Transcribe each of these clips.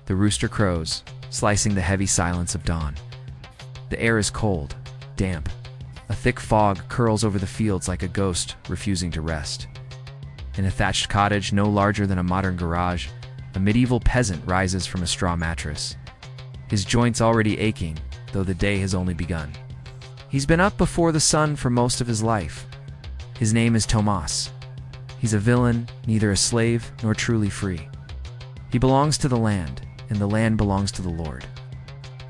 The rooster crows, slicing the heavy silence of dawn. The air is cold, damp. A thick fog curls over the fields like a ghost refusing to rest. In a thatched cottage no larger than a modern garage, a medieval peasant rises from a straw mattress. His joints already aching, though the day has only begun. He's been up before the sun for most of his life. His name is Tomas. He's a villain, neither a slave nor truly free. He belongs to the land, and the land belongs to the Lord.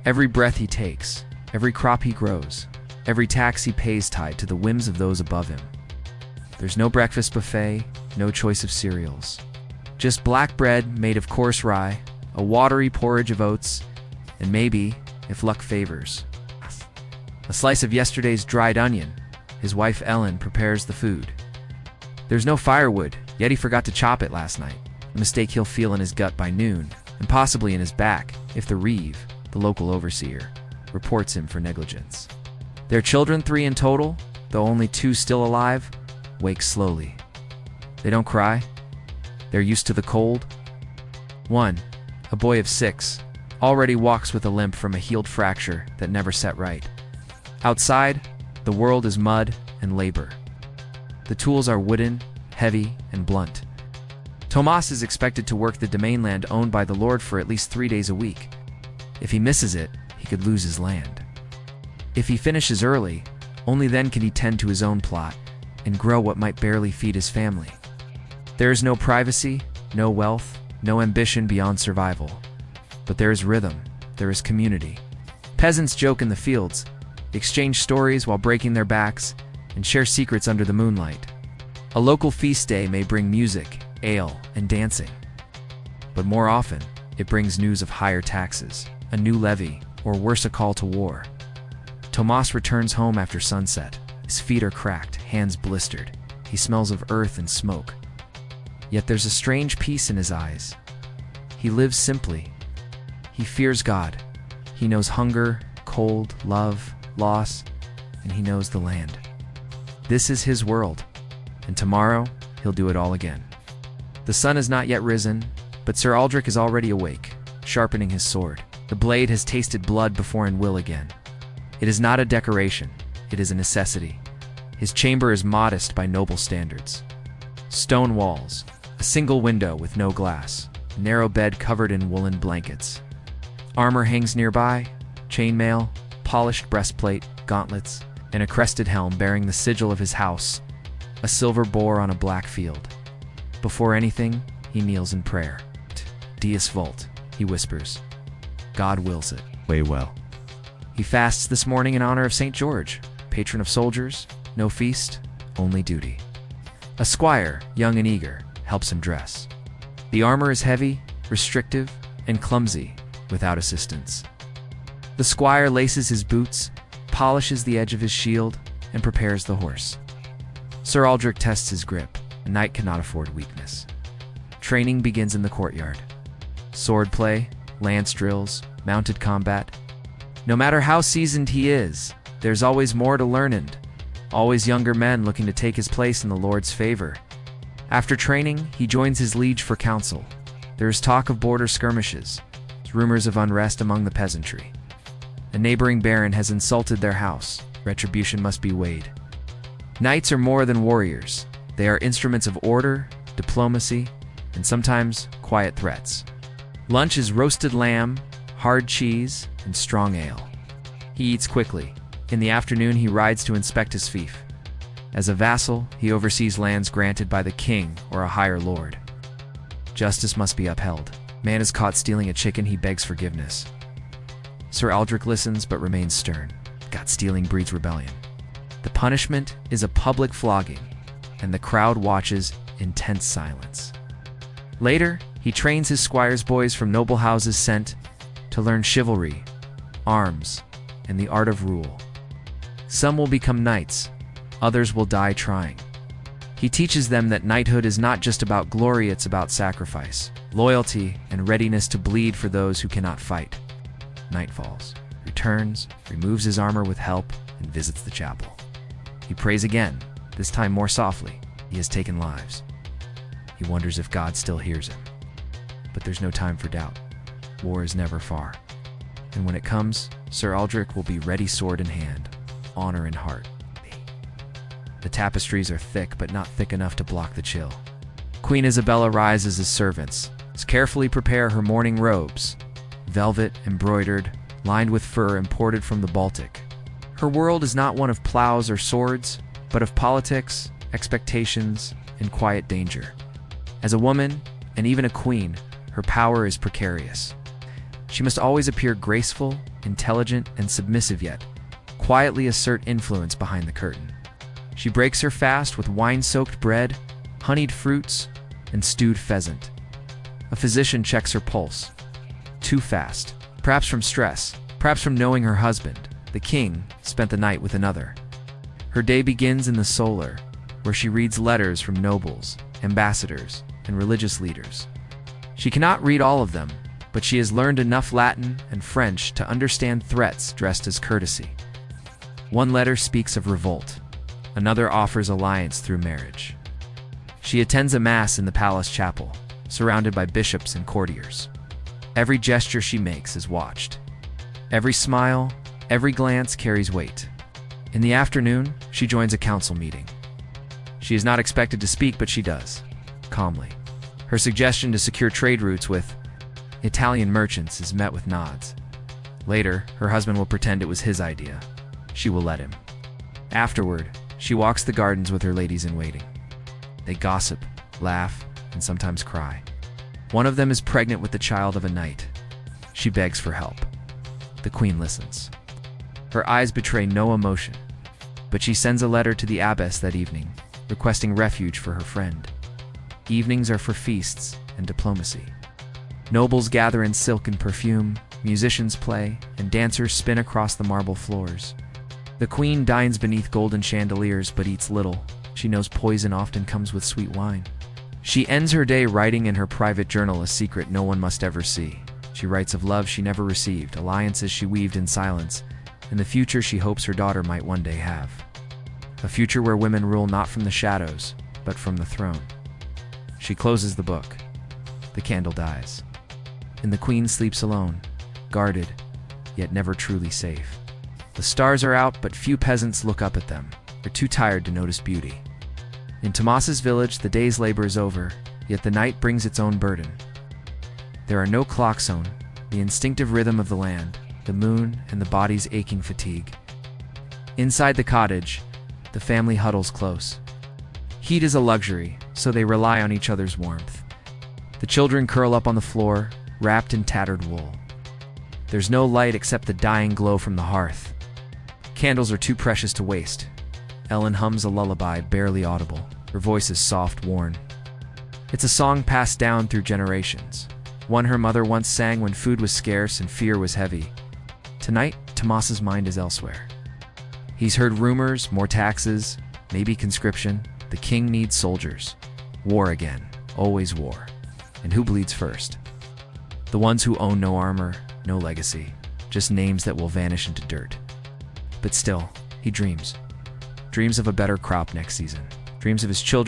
Every breath he takes, every crop he grows, every tax he pays tied to the whims of those above him. There's no breakfast buffet, no choice of cereals. Just black bread made of coarse rye, a watery porridge of oats, and maybe, if luck favors, a slice of yesterday's dried onion. His wife Ellen prepares the food. There's no firewood, yet he forgot to chop it last night, a mistake he'll feel in his gut by noon, and possibly in his back if the Reeve, the local overseer, reports him for negligence. Their children, 3 in total, though only 2 still alive, wake slowly. They don't cry. They're used to the cold. One, a boy of 6, already walks with a limp from a healed fracture that never set right. Outside, the world is mud and labor. The tools are wooden, heavy, and blunt. Tomas is expected to work the domain land owned by the Lord for at least 3 days a week. If he misses it, he could lose his land. If he finishes early, only then can he tend to his own plot and grow what might barely feed his family. There is no privacy, no wealth, no ambition beyond survival. But there is rhythm, there is community. Peasants joke in the fields, exchange stories while breaking their backs, and share secrets under the moonlight. A local feast day may bring music, ale, and dancing. But more often, it brings news of higher taxes, a new levy, or worse, a call to war. Tomas returns home after sunset. His feet are cracked, hands blistered. He smells of earth and smoke. Yet there's a strange peace in his eyes. He lives simply. He fears God. He knows hunger, cold, love, loss, and he knows the land. This is his world, and tomorrow he'll do it all again. The sun has not yet risen, but Sir Aldrich is already awake, sharpening his sword. The blade has tasted blood before and will again. It is not a decoration, it is a necessity. His chamber is modest by noble standards. Stone walls, a single window with no glass, a narrow bed covered in woolen blankets. Armor hangs nearby, chainmail, polished breastplate, gauntlets, and a crested helm bearing the sigil of his house, a silver boar on a black field. Before anything, he kneels in prayer. Deus vult, he whispers. God wills it. Way well. He fasts this morning in honor of St. George, patron of soldiers. No feast, only duty. A squire, young and eager, helps him dress. The armor is heavy, restrictive, and clumsy, without assistance. The squire laces his boots, polishes the edge of his shield, and prepares the horse. Sir Aldrich tests his grip. A knight cannot afford weakness. Training begins in the courtyard. Swordplay, lance drills, mounted combat. No matter how seasoned he is, there's always more to learn and always younger men looking to take his place in the Lord's favor. After training, he joins his liege for council. There is talk of border skirmishes, rumors of unrest among the peasantry. A neighboring baron has insulted their house. Retribution must be weighed. Knights are more than warriors. They are instruments of order, diplomacy, and sometimes quiet threats. Lunch is roasted lamb, hard cheese, and strong ale. He eats quickly. In the afternoon, he rides to inspect his fief. As a vassal, he oversees lands granted by the king or a higher lord. Justice must be upheld. Man is caught stealing a chicken, he begs forgiveness. Sir Aldrich listens but remains stern. God, stealing breeds rebellion. The punishment is a public flogging, and the crowd watches in tense silence. Later, he trains his squire's boys from noble houses sent to learn chivalry, arms, and the art of rule. Some will become knights, others will die trying. He teaches them that knighthood is not just about glory, it's about sacrifice, loyalty, and readiness to bleed for those who cannot fight. Night falls, returns, removes his armor with help, and visits the chapel. He prays again, this time more softly. He has taken lives. He wonders if God still hears him. But there's no time for doubt. war is never far. And when it comes, Sir Aldrich will be ready sword in hand, honor in heart. The tapestries are thick, but not thick enough to block the chill. Queen Isabella rises as servants, carefully prepare her mourning robes, velvet, embroidered, lined with fur imported from the Baltic. Her world is not one of plows or swords, but of politics, expectations, and quiet danger. As a woman, and even a queen, her power is precarious. She must always appear graceful, intelligent, and submissive, yet quietly assert influence behind the curtain. She breaks her fast with wine-soaked bread, honeyed fruits, and stewed pheasant. A physician checks her pulse. Too fast. Perhaps from stress, perhaps from knowing her husband, the king, spent the night with another. Her day begins in the solar, where she reads letters from nobles, ambassadors, and religious leaders. She cannot read all of them, but she has learned enough Latin and French to understand threats dressed as courtesy. One letter speaks of revolt. Another offers alliance through marriage. She attends a mass in the palace chapel, surrounded by bishops and courtiers. Every gesture she makes is watched. Every smile, every glance carries weight. In the afternoon, she joins a council meeting. She is not expected to speak, but she does, calmly. Her suggestion to secure trade routes with Italian merchants is met with nods. Later, her husband will pretend it was his idea. She will let him. Afterward, she walks the gardens with her ladies-in-waiting. They gossip, laugh, and sometimes cry. One of them is pregnant with the child of a knight. She begs for help. The queen listens. Her eyes betray no emotion, but she sends a letter to the abbess that evening, requesting refuge for her friend. Evenings are for feasts and diplomacy. Nobles gather in silk and perfume, musicians play, and dancers spin across the marble floors. The queen dines beneath golden chandeliers but eats little. She knows poison often comes with sweet wine. She ends her day writing in her private journal a secret no one must ever see. She writes of love she never received, alliances she weaved in silence, and the future she hopes her daughter might one day have. A future where women rule not from the shadows, but from the throne. She closes the book. The candle dies. And the queen sleeps alone, guarded, yet never truly safe. The stars are out, but few peasants look up at them. They're too tired to notice beauty. In Tomas's village, the day's labor is over, yet the night brings its own burden. There are no clocks on, the instinctive rhythm of the land, the moon, and the body's aching fatigue. Inside the cottage, the family huddles close. Heat is a luxury, so they rely on each other's warmth. The children curl up on the floor, wrapped in tattered wool. There's no light except the dying glow from the hearth. Candles are too precious to waste. Ellen hums a lullaby, barely audible. Her voice is soft, worn. It's a song passed down through generations. One her mother once sang when food was scarce and fear was heavy. Tonight, Tomas's mind is elsewhere. He's heard rumors, more taxes, maybe conscription. The king needs soldiers. War again, always war. And who bleeds first? The ones who own no armor, no legacy, just names that will vanish into dirt. But still, he dreams. Dreams of a better crop next season. Dreams of his children